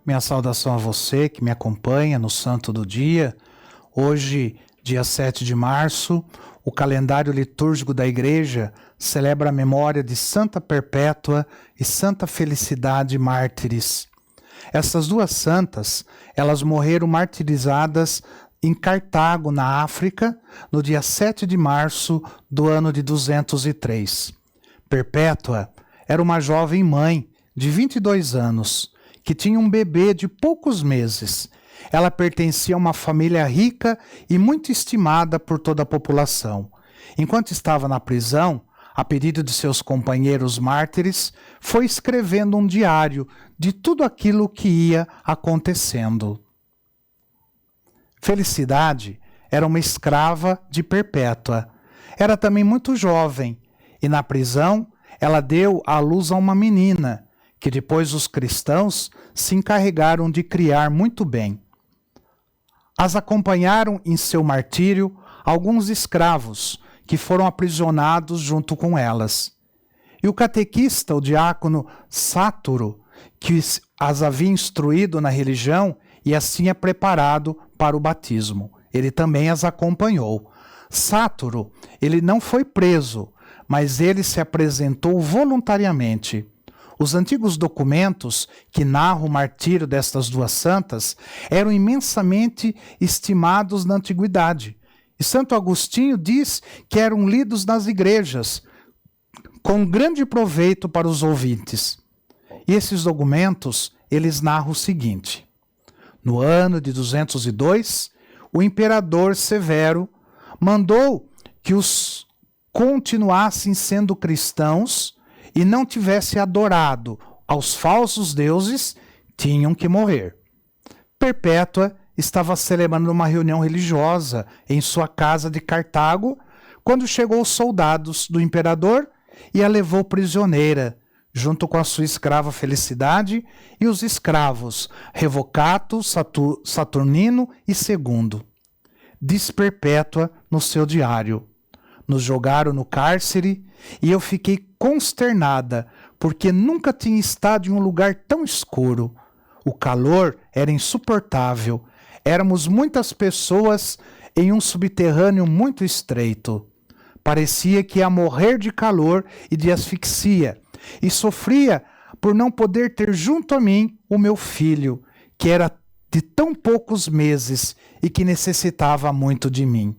Minha saudação a você que me acompanha no Santo do Dia. Hoje, dia 7 de março, o calendário litúrgico da Igreja celebra a memória de Santa Perpétua e Santa Felicidade mártires. Essas duas santas, elas morreram martirizadas em Cartago, na África, no dia 7 de março do ano de 203. Perpétua era uma jovem mãe de 22 anos, que tinha um bebê de poucos meses. Ela pertencia a uma família rica e muito estimada por toda a população. Enquanto estava na prisão, a pedido de seus companheiros mártires, foi escrevendo um diário de tudo aquilo que ia acontecendo. Felicidade era uma escrava de Perpétua. Era também muito jovem e na prisão ela deu à luz a uma menina, que depois os cristãos se encarregaram de criar muito bem. As acompanharam em seu martírio alguns escravos que foram aprisionados junto com elas. E o catequista, o diácono Sáturo, que as havia instruído na religião e assim é preparado para o batismo. Ele também as acompanhou. Sáturo, ele não foi preso, mas ele se apresentou voluntariamente. Os antigos documentos que narram o martírio destas duas santas eram imensamente estimados na antiguidade. E Santo Agostinho diz que eram lidos nas igrejas, com grande proveito para os ouvintes. E esses documentos, eles narram o seguinte: no ano de 202, o imperador Severo mandou que os continuassem sendo cristãos e não tivesse adorado aos falsos deuses, tinham que morrer. Perpétua estava celebrando uma reunião religiosa em sua casa de Cartago, quando chegou os soldados do imperador e a levou prisioneira, junto com a sua escrava Felicidade e os escravos Revocato, Saturnino e Segundo. Diz Perpétua no seu diário: nos jogaram no cárcere e eu fiquei consternada, porque nunca tinha estado em um lugar tão escuro. O calor era insuportável. Éramos muitas pessoas em um subterrâneo muito estreito. Parecia que ia morrer de calor e de asfixia, e sofria por não poder ter junto a mim o meu filho, que era de tão poucos meses e que necessitava muito de mim.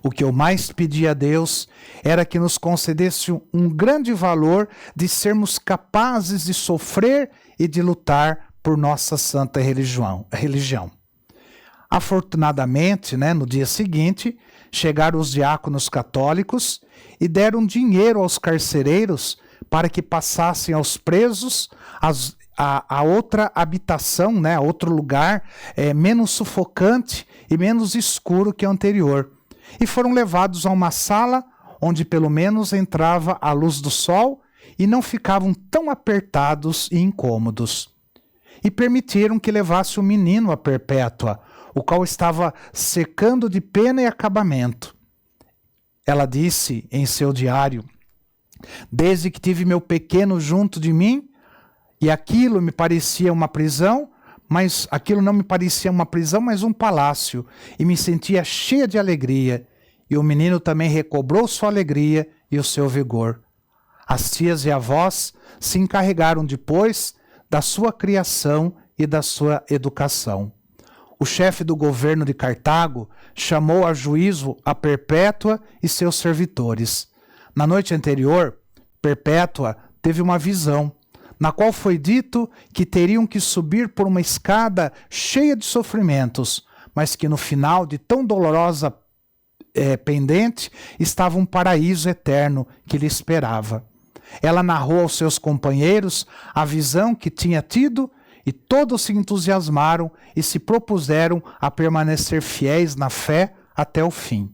O que eu mais pedia a Deus era que nos concedesse um grande valor de sermos capazes de sofrer e de lutar por nossa santa religião. Afortunadamente, no dia seguinte, chegaram os diáconos católicos e deram dinheiro aos carcereiros para que passassem aos presos a outra habitação, a outro lugar menos sufocante e menos escuro que o anterior. E foram levados a uma sala onde pelo menos entrava a luz do sol e não ficavam tão apertados e incômodos. E permitiram que levasse o menino a Perpétua, o qual estava secando de pena e acabamento. Ela disse em seu diário: desde que tive meu pequeno junto de mim, e aquilo me parecia uma prisão, mas aquilo não me parecia uma prisão, mas um palácio, e me sentia cheia de alegria, e o menino também recobrou sua alegria e o seu vigor. As tias e avós se encarregaram depois da sua criação e da sua educação. O chefe do governo de Cartago chamou a juízo a Perpétua e seus servidores. Na noite anterior, Perpétua teve uma visão, na qual foi dito que teriam que subir por uma escada cheia de sofrimentos, mas que no final de tão dolorosa pendente estava um paraíso eterno que lhe esperava. Ela narrou aos seus companheiros a visão que tinha tido e todos se entusiasmaram e se propuseram a permanecer fiéis na fé até o fim.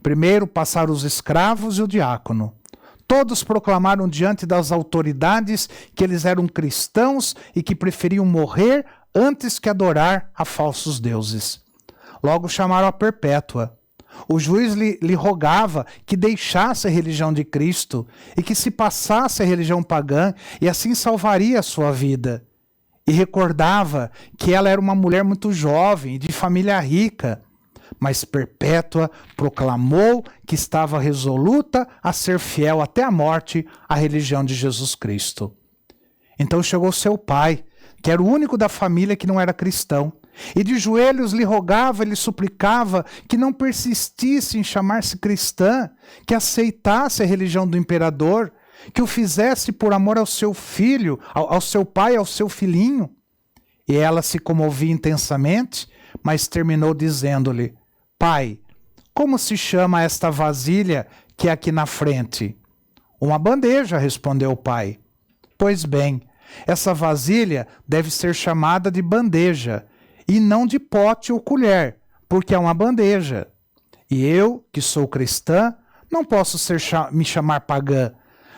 Primeiro passaram os escravos e o diácono. Todos proclamaram diante das autoridades que eles eram cristãos e que preferiam morrer antes que adorar a falsos deuses. Logo chamaram a Perpétua. O juiz lhe rogava que deixasse a religião de Cristo e que se passasse a religião pagã e assim salvaria a sua vida. e recordava que ela era uma mulher muito jovem, de família rica. Mas Perpétua proclamou que estava resoluta a ser fiel até a morte à religião de Jesus Cristo. Então chegou seu pai, que era o único da família que não era cristão, e de joelhos lhe rogava, lhe suplicava que não persistisse em chamar-se cristã, que aceitasse a religião do imperador, que o fizesse por amor ao seu filho, ao seu pai, ao seu filhinho. E ela se comovia intensamente, mas terminou dizendo-lhe: Pai, como se chama esta vasilha que é aqui na frente? Uma bandeja, respondeu o pai. Pois bem, essa vasilha deve ser chamada de bandeja, e não de pote ou colher, porque é uma bandeja. E eu, que sou cristã, não posso me chamar pagã,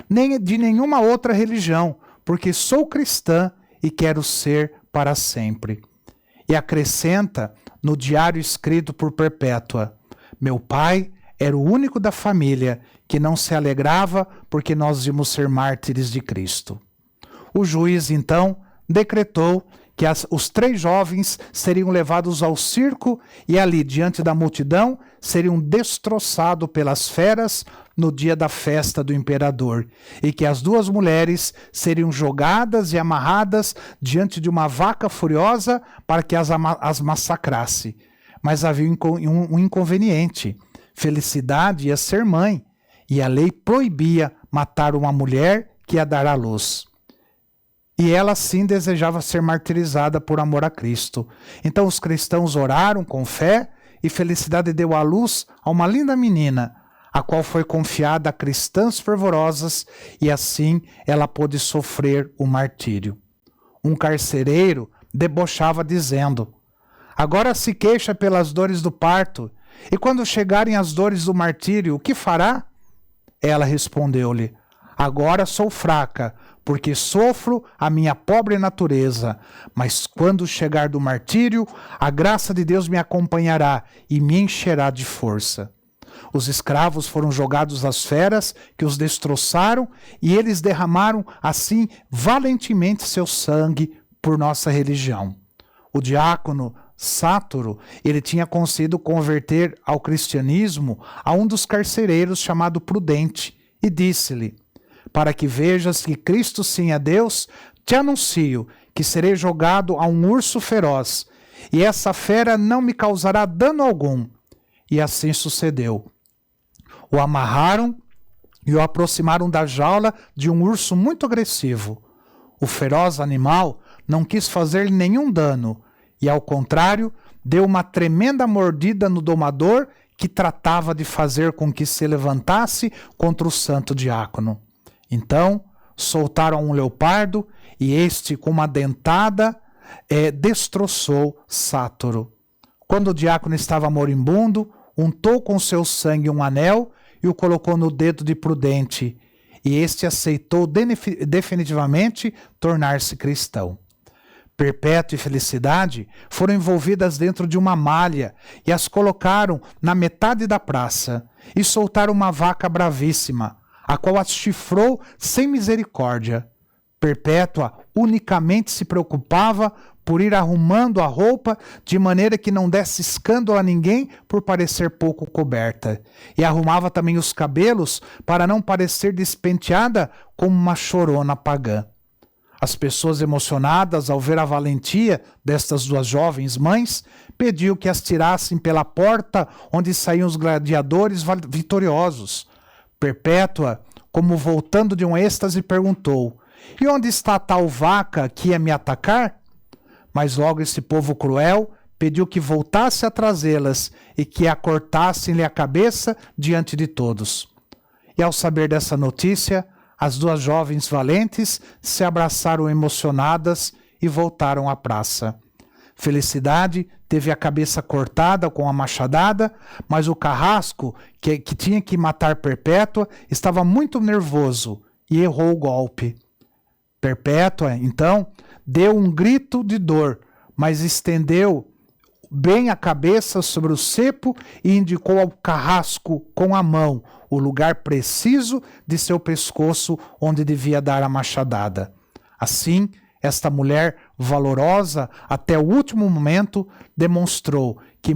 nem de nenhuma outra religião, porque sou cristã e quero ser para sempre. E acrescenta no diário escrito por Perpétua: meu pai era o único da família que não se alegrava porque nós íamos ser mártires de Cristo. O juiz, então, decretou que os 3 jovens seriam levados ao circo e ali, diante da multidão, seriam destroçados pelas feras no dia da festa do imperador, e que as 2 mulheres seriam jogadas e amarradas diante de uma vaca furiosa para que as massacrasse. Mas havia um inconveniente: Felicidade ia ser mãe, e a lei proibia matar uma mulher que ia dar à luz. E ela sim desejava ser martirizada por amor a Cristo. Então os cristãos oraram com fé e Felicidade deu à luz a uma linda menina, a qual foi confiada a cristãs fervorosas, e assim ela pôde sofrer o martírio. Um carcereiro debochava dizendo: agora se queixa pelas dores do parto, e quando chegarem as dores do martírio, o que fará? Ela respondeu-lhe: agora sou fraca, porque sofro a minha pobre natureza, mas quando chegar do martírio, a graça de Deus me acompanhará e me encherá de força. Os escravos foram jogados às feras, que os destroçaram, e eles derramaram, assim, valentemente seu sangue por nossa religião. O diácono Sátoro, ele tinha conseguido converter ao cristianismo a um dos carcereiros chamado Prudente, e disse-lhe: para que vejas que Cristo sim é Deus, te anuncio que serei jogado a um urso feroz, e essa fera não me causará dano algum. E assim sucedeu. O amarraram e o aproximaram da jaula de um urso muito agressivo. O feroz animal não quis fazer-lhe nenhum dano, e ao contrário, deu uma tremenda mordida no domador, que tratava de fazer com que se levantasse contra o santo diácono. Então, soltaram um leopardo, e este, com uma dentada, destroçou Sátoro. Quando o diácono estava moribundo, untou com seu sangue um anel e o colocou no dedo de Prudente, e este aceitou definitivamente tornar-se cristão. Perpétua e Felicidade foram envolvidas dentro de uma malha e as colocaram na metade da praça e soltaram uma vaca bravíssima, a qual as chifrou sem misericórdia. Perpétua unicamente se preocupava por ir arrumando a roupa de maneira que não desse escândalo a ninguém por parecer pouco coberta, e arrumava também os cabelos para não parecer despenteada como uma chorona pagã. As pessoas emocionadas ao ver a valentia destas 2 jovens mães, pediu que as tirassem pela porta onde saíam os gladiadores vitoriosos. Perpétua, como voltando de um êxtase, perguntou: e onde está a tal vaca que ia me atacar? Mas logo esse povo cruel pediu que voltasse a trazê-las e que a cortassem-lhe a cabeça diante de todos. E ao saber dessa notícia, as 2 jovens valentes se abraçaram emocionadas e voltaram à praça. Felicidade teve a cabeça cortada com a machadada, mas o carrasco, que tinha que matar Perpétua, estava muito nervoso e errou o golpe. Perpétua, então, deu um grito de dor, mas estendeu bem a cabeça sobre o cepo e indicou ao carrasco com a mão o lugar preciso de seu pescoço onde devia dar a machadada. Assim, esta mulher valorosa até o último momento demonstrou que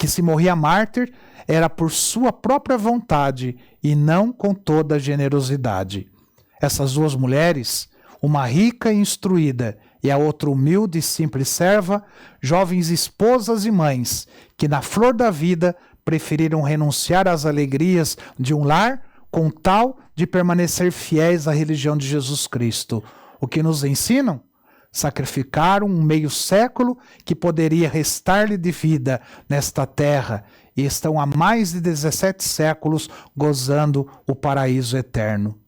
se morria mártir era por sua própria vontade e não com toda a generosidade. Essas duas mulheres, uma rica e instruída e a outra humilde e simples serva, jovens esposas e mães, que na flor da vida preferiram renunciar às alegrias de um lar com tal de permanecer fiéis à religião de Jesus Cristo. O que nos ensinam? Sacrificaram um meio século que poderia restar-lhe de vida nesta terra e estão há mais de 17 séculos gozando o paraíso eterno.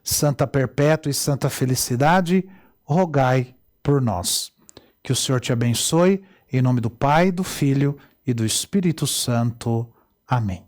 Santa Perpétua e Santa Felicidade, rogai por nós. Que o Senhor te abençoe, em nome do Pai, do Filho e do Espírito Santo. Amém.